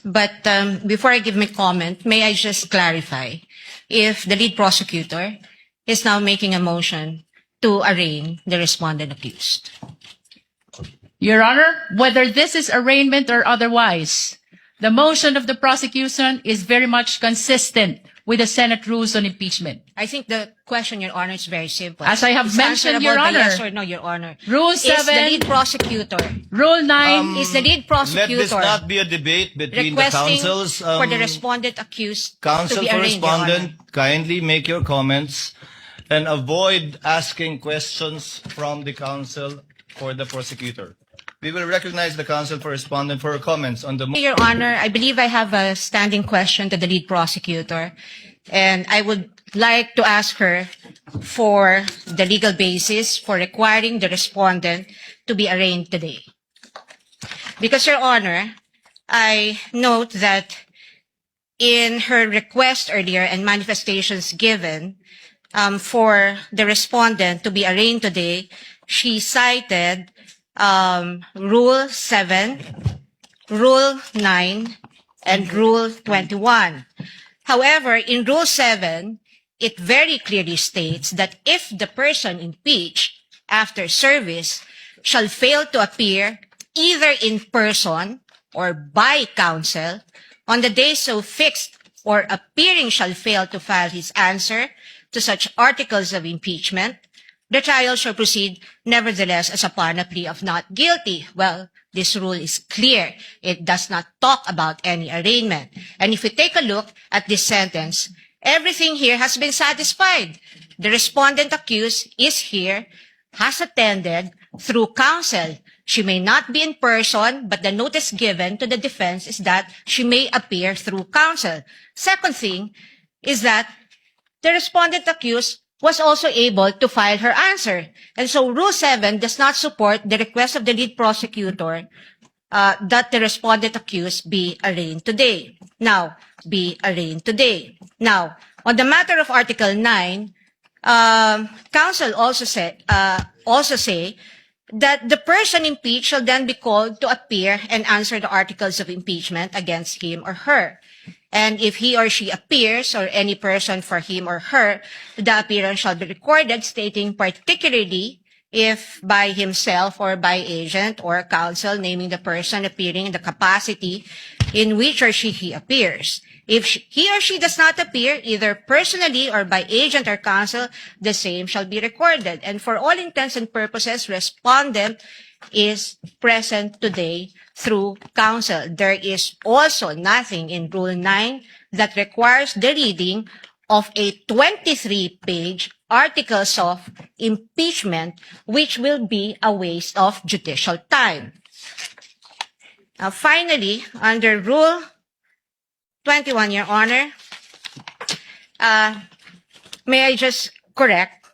But before I give my comment, may I just clarify if the lead prosecutor is now making a motion to arraign the respondent accused. Your Honor, whether this is arraignment or otherwise, the motion of the prosecution is very much consistent with the Senate rules on impeachment. I think the question, Your Honor, is very simple. As I have It's mentioned, answerable Your by Honor. yes or no, Your Honor. Rule Is the 7, lead prosecutor, Rule 9, is the lead Let prosecutor this not be a debate between the requesting councils. for the respondent accused to Counsel be for arraigned, Your Honor? respondent, kindly make your comments and avoid asking questions from the counsel for the prosecutor. We will recognize the counsel for respondent for her comments on the Your Honor, I believe I have a standing question to the lead prosecutor, and I would like to ask her for the legal basis for requiring the respondent to be arraigned today. Because, Your Honor, I note that in her request earlier and manifestations given for the respondent to be arraigned today, she cited Rule 7, Rule 9, and Rule 21. However, in Rule 7, it very clearly states that if the person impeached after service shall fail to appear either in person or by counsel on the day so fixed, or appearing shall fail to file his answer to such articles of impeachment, the trial shall proceed nevertheless as upon a plea of not guilty. Well, this rule is clear. It does not talk about any arraignment. And if we take a look at this sentence, everything here has been satisfied. The respondent accused is here, has attended through counsel. She may not be in person, but the notice given to the defense is that she may appear through counsel. Second thing is that the respondent accused was also able to file her answer. And so Rule 7 does not support the request of the lead prosecutor that the respondent accused be arraigned today. Now, on the matter of Article 9, counsel also say that the person impeached shall then be called to appear and answer the articles of impeachment against him or her. And if he or she appears, or any person for him or her, the appearance shall be recorded, stating particularly if by himself or by agent or counsel, naming the person appearing in the capacity in which or he appears. If he or she does not appear, either personally or by agent or counsel, the same shall be recorded. And for all intents and purposes, respondent is present today through counsel. There is also nothing in Rule 9 that requires the reading of a 23-page articles of impeachment, which will be a waste of judicial time. Now, finally, under Rule 21, Your Honor, may I just correct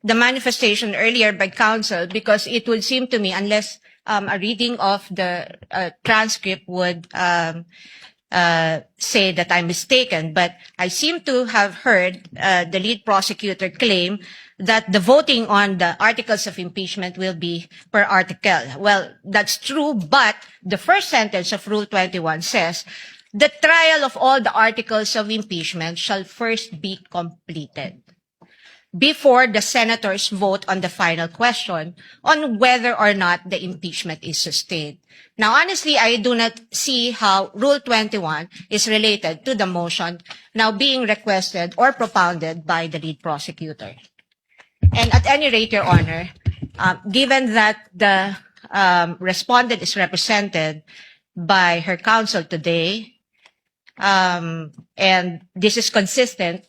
the manifestation earlier by counsel, because it would seem to me, unless a reading of the transcript would say that I'm mistaken, but I seem to have heard the lead prosecutor claim that the voting on the articles of impeachment will be per article. Well, that's true, but the first sentence of Rule 21 says, the trial of all the articles of impeachment shall first be completed before the senators vote on the final question on whether or not the impeachment is sustained. Now, honestly, I do not see how Rule 21 is related to the motion now being requested or propounded by the lead prosecutor. And at any rate, Your Honor, given that the respondent is represented by her counsel today, and this is consistent,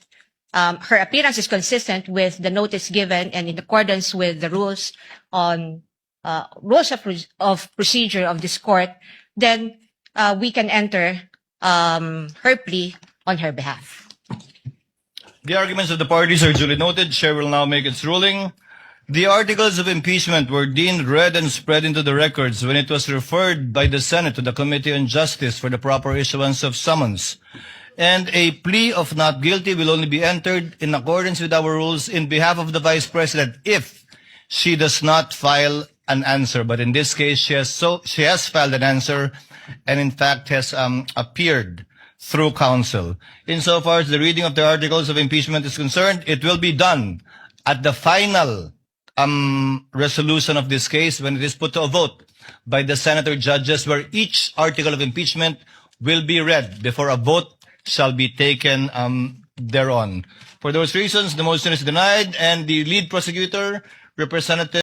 her appearance is consistent with the notice given and in accordance with the rules on rules of procedure of this court, then we can enter her plea on her behalf. The arguments of the parties are duly noted. Chair will now make its ruling. The articles of impeachment were deemed read and spread into the records when it was referred by the Senate to the Committee on Justice for the proper issuance of summons. And a plea of not guilty will only be entered in accordance with our rules in behalf of the Vice President if she does not file an answer. But in this case, she has filed an answer, and in fact has appeared through counsel. Insofar as the reading of the articles of impeachment is concerned, it will be done at the final resolution of this case when it is put to a vote by the senator judges, where each article of impeachment will be read before a vote shall be taken thereon. For those reasons, the motion is denied, and the lead prosecutor, Representative